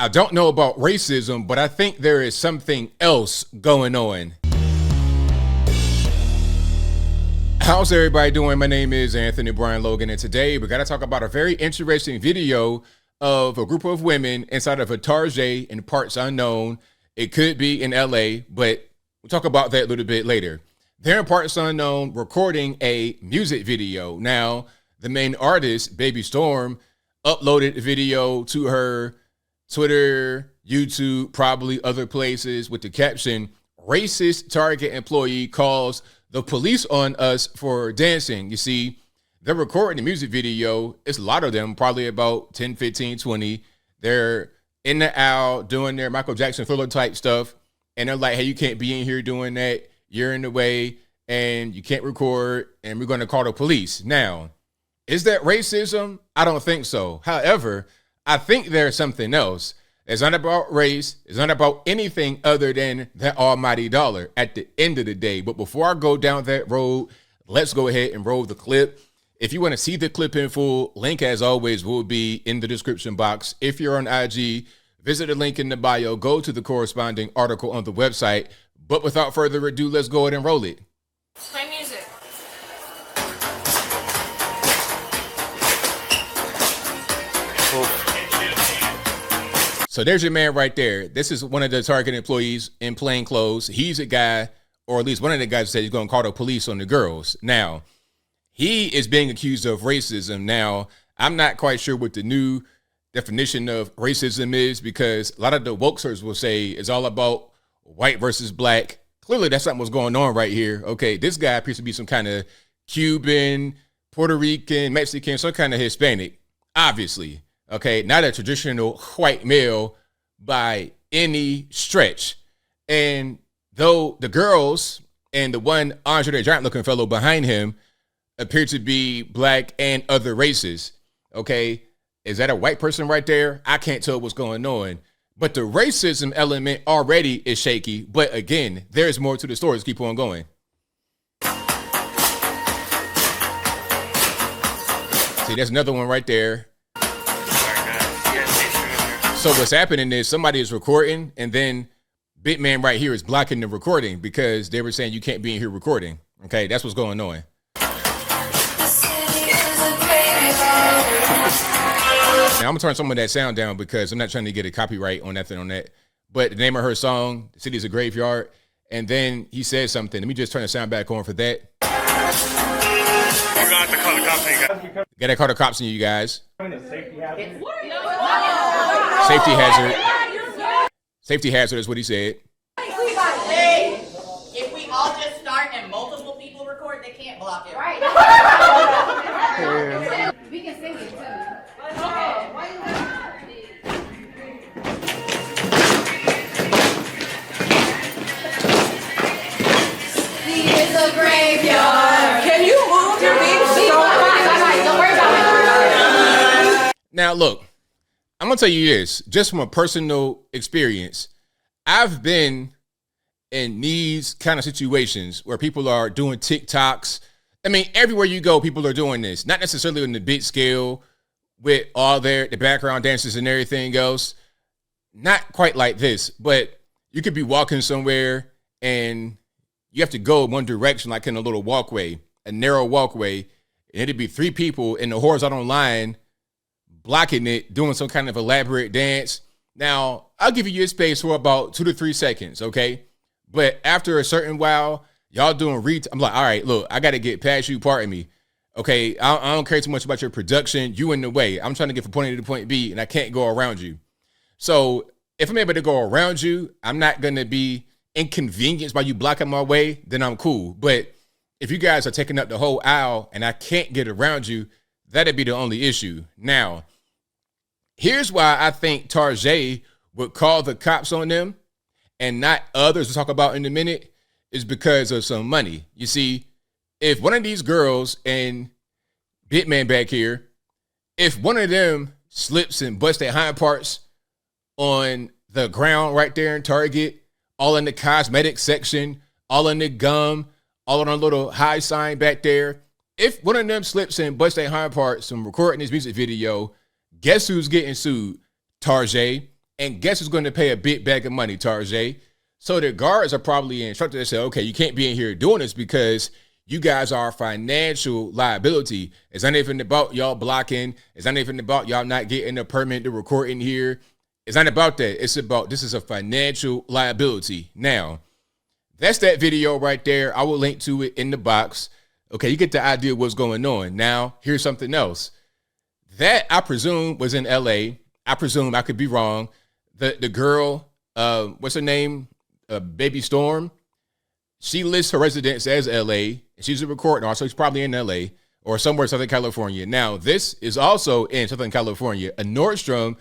I don't know about racism, but I think there is something else going on. How's everybody doing? My name is Anthony Brian Logan, and today we got to talk about a very interesting video of a group of women inside of a Tarjay in parts unknown. It could be in LA, but we'll talk about that a little bit later. They're in parts unknown recording a music video. Now, the main artist, Baby Storm, uploaded a video to her Twitter, YouTube, probably other places with the caption, "Racist Target employee calls the police on us for dancing." You see, they're recording the music video. It's a lot of them, probably about 10, 15, 20. They're in the aisle doing their Michael Jackson Thriller type stuff. And they're like, hey, you can't be in here doing that. You're in the way and you can't record and we're going to call the police. Now, is that racism? I don't think so. However, I think there's something else. It's not about race. It's not about anything other than that almighty dollar at the end of the day. But before I go down that road, let's go ahead and roll the clip. If you want to see the clip in full, link as always will be in the description box. If you're on IG, visit the link in the bio, go to the corresponding article on the website. But without further ado, let's go ahead and roll it. Play music. So there's your man right there. This is one of the Target employees in plain clothes. He's a guy, or at least one of the guys said he's going to call the police on the girls. Now, he is being accused of racism. Now, I'm not quite sure what the new definition of racism is, because a lot of the wokesters will say it's all about white versus black. Clearly, that's something what's going on right here. Okay, this guy appears to be some kind of Cuban, Puerto Rican, Mexican, some kind of Hispanic, obviously. Okay, not a traditional white male by any stretch. And though the girls and the one Andre the Giant looking fellow behind him appear to be black and other races, okay, is that a white person right there? I can't tell what's going on. But the racism element already is shaky. But again, there's more to the story. Let's keep on going. See, that's another one right there. So what's happening is somebody is recording, and then Bitman right here is blocking the recording because they were saying you can't be in here recording. Okay, that's what's going on. Now I'm gonna turn some of that sound down because I'm not trying to get a copyright on nothing on that. But the name of her song, "The City is a Graveyard," and then he said something. Let me just turn the sound back on for that. We're gonna have to call the cops on you guys. Gotta call the cops on you guys. Safety hazard. Safety hazard. Safety hazard is what he said. Hey, if we all just start and multiple people record, they can't block it. Right. We can sing it too. It's a graveyard. Can you move your beat? Don't worry about it. Now, look, I'm going to tell you this, just from a personal experience. I've been in these kind of situations where people are doing TikToks. I mean, everywhere you go, people are doing this. Not necessarily on the big scale with all the background dancers and everything else. Not quite like this, but you could be walking somewhere and you have to go one direction, like in a little walkway, a narrow walkway, and it'd be three people in the horizontal line blocking it, doing some kind of elaborate dance. Now, I'll give you your space for about 2 to 3 seconds, okay? But after a certain while, y'all doing I'm like, all right, look, I got to get past you, pardon me. Okay, I don't care too much about your production. You in the way. I'm trying to get from point A to point B, and I can't go around you. So if I'm able to go around you, I'm not going to be inconvenienced by you blocking my way, then I'm cool. But if you guys are taking up the whole aisle and I can't get around you, that'd be the only issue. Now, here's why I think Tarjay would call the cops on them and not others we'll talk about in a minute, is because of some money. You see, if one of these girls and Bitman back here, if one of them slips and busts their hind parts on the ground right there in Target, all in the cosmetic section, all in the gum, all on a little high sign back there, if one of them slips and busts their hind parts from recording this music video, guess who's getting sued? Tarjay. And guess who's going to pay a big bag of money, Tarjay? So the guards are probably instructed to say, okay, you can't be in here doing this because you guys are financial liability. It's not even about y'all blocking. It's not even about y'all not getting a permit to record in here. It's not about that. It's about this is a financial liability. Now, that's that video right there. I will link to it in the box. Okay, you get the idea of what's going on. Now, here's something else. That, I presume, was in L.A. I presume, I could be wrong. The girl, what's her name? Baby Storm. She lists her residence as L.A. She's a recording artist, so she's probably in L.A. or somewhere in Southern California. Now, this is also in Southern California. A Nordstrom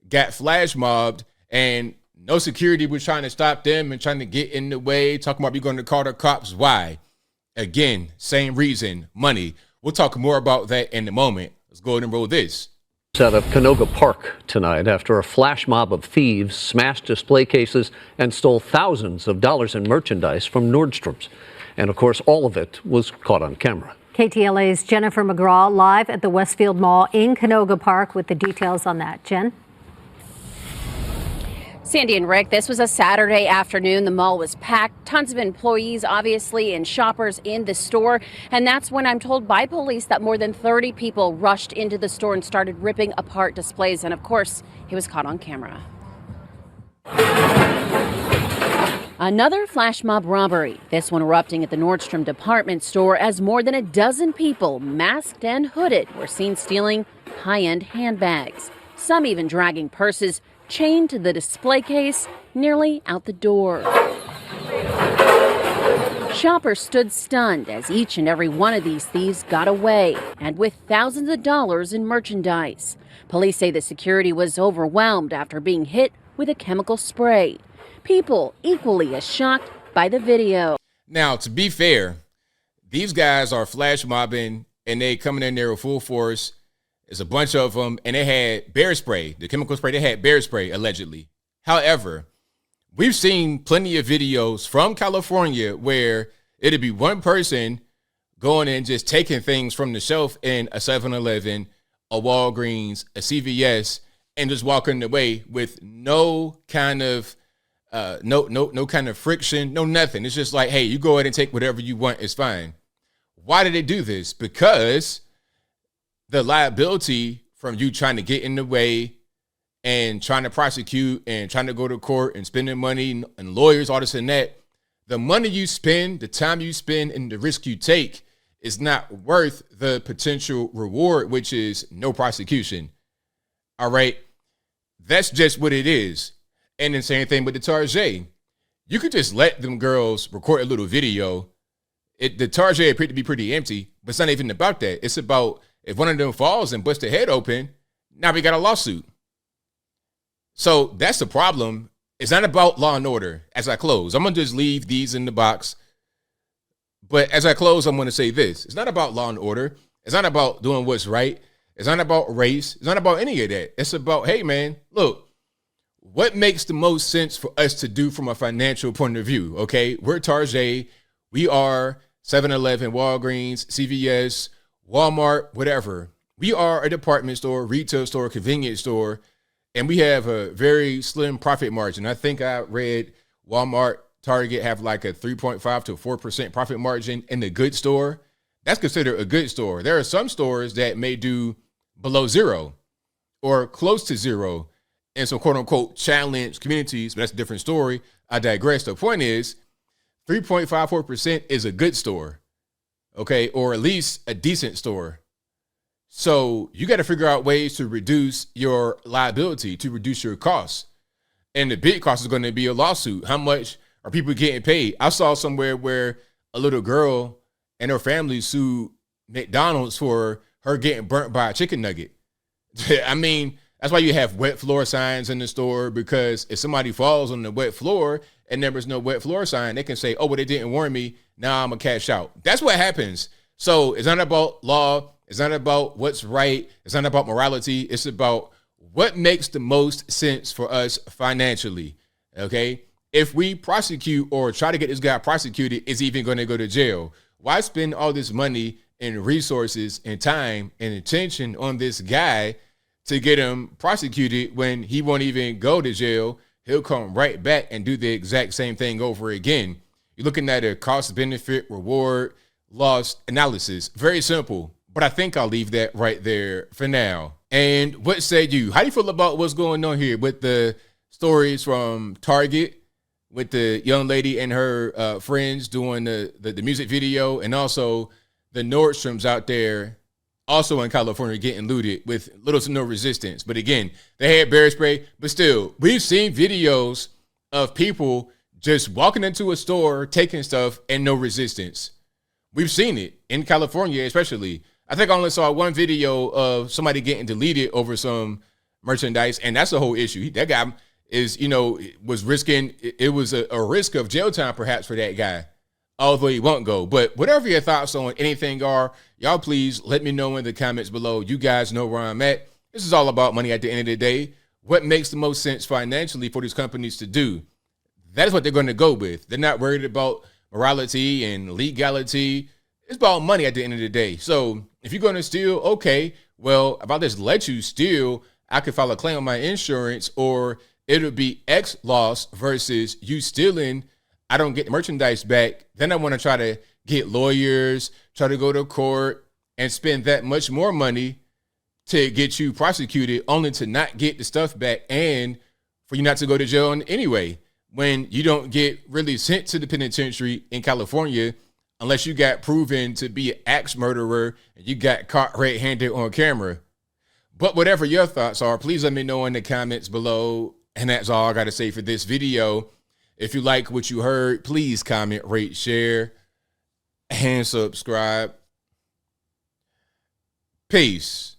got flash mobbed, and no security was trying to stop them and trying to get in the way, talking about we going to call the cops. Why? Again, same reason, money. We'll talk more about that in a moment. Let's go ahead and roll this. Out of Canoga Park tonight after a flash mob of thieves smashed display cases and stole thousands of dollars in merchandise from Nordstrom's. And of course, all of it was caught on camera. KTLA's Jennifer McGraw live at the Westfield Mall in Canoga Park with the details on that. Jen? Sandy and Rick, this was a Saturday afternoon. The mall was packed, tons of employees, obviously, and shoppers in the store. And that's when I'm told by police that more than 30 people rushed into the store and started ripping apart displays. And of course, he was caught on camera. Another flash mob robbery, this one erupting at the Nordstrom department store as more than a dozen people, masked and hooded, were seen stealing high-end handbags. Some even dragging purses chained to the display case nearly out the door. Shoppers stood stunned as each and every one of these thieves got away, and with thousands of dollars in merchandise. Police say the security was overwhelmed after being hit with a chemical spray. People equally as shocked by the video. Now, to be fair, these guys are flash mobbing and they coming in there with full force. There's a bunch of them, and they had bear spray, the chemical spray. They had bear spray, allegedly. However, we've seen plenty of videos from California where it'd be one person going and just taking things from the shelf in a 7-Eleven, a Walgreens, a CVS, and just walking away with no kind of no kind of friction, no nothing. It's just like, hey, you go ahead and take whatever you want. It's fine. Why did they do this? Because the liability from you trying to get in the way and trying to prosecute and trying to go to court and spending money and lawyers, all this and that, the money you spend, the time you spend, and the risk you take is not worth the potential reward, which is no prosecution. All right? That's just what it is. And then same thing with the Tarjay. You could just let them girls record a little video. The Tarjay appeared to be pretty empty, but it's not even about that. It's about if one of them falls and busts their head open, now we got a lawsuit. So that's the problem. It's not about law and order. As I close, I'm going to just leave these in the box. But as I close, I'm going to say this. It's not about law and order. It's not about doing what's right. It's not about race. It's not about any of that. It's about, hey, man, look, what makes the most sense for us to do from a financial point of view, okay? We're Tarjay. We are 7-Eleven, Walgreens, CVS, Walmart, whatever. We are a department store, retail store, convenience store, and we have a very slim profit margin. I think I read Walmart, Target have like a 3.5 to 4% profit margin in the good store. That's considered a good store. There are some stores that may do below zero or close to zero in some quote unquote challenged communities, but that's a different story. I digress. The point is 3.54% is a good store. Okay, or at least a decent store. So you got to figure out ways to reduce your liability, to reduce your costs. And the big cost is going to be a lawsuit. How much are people getting paid? I saw somewhere where a little girl and her family sued McDonald's for her getting burnt by a chicken nugget. I mean, that's why you have wet floor signs in the store, because if somebody falls on the wet floor and there was no wet floor sign, they can say, oh, well, they didn't warn me. Now I'm going to cash out. That's what happens. So it's not about law. It's not about what's right. It's not about morality. It's about what makes the most sense for us financially. Okay. If we prosecute or try to get this guy prosecuted, is he even going to go to jail? Why spend all this money and resources and time and attention on this guy to get him prosecuted when he won't even go to jail. He'll come right back and do the exact same thing over again. You're looking at a cost benefit reward loss analysis. Very simple, but I think I'll leave that right there for now. And what say you? How do you feel about what's going on here with the stories from Target, with the young lady and her friends doing the music video, and also the Nordstroms out there also in California getting looted with little to no resistance? But again, they had bear spray, but still, we've seen videos of people just walking into a store, taking stuff, and no resistance. We've seen it in California, especially. I think I only saw one video of somebody getting deleted over some merchandise, and that's the whole issue. That guy is, was risking, it was a risk of jail time perhaps for that guy, although he won't go. But whatever your thoughts on anything are, y'all please let me know in the comments below. You guys know where I'm at. This is all about money at the end of the day. What makes the most sense financially for these companies to do? That is what they're going to go with. They're not worried about morality and legality. It's about money at the end of the day. So if you're going to steal, okay, well, if I just let you steal, I could file a claim on my insurance, or it'll be X loss versus you stealing. I don't get the merchandise back. Then I want to try to get lawyers, try to go to court and spend that much more money to get you prosecuted, only to not get the stuff back and for you not to go to jail anyway, when you don't get really sent to the penitentiary in California unless you got proven to be an axe murderer and you got caught red-handed on camera. But whatever your thoughts are, please let me know in the comments below. And that's all I got to say for this video. If you like what you heard, please comment, rate, share, and subscribe. Peace.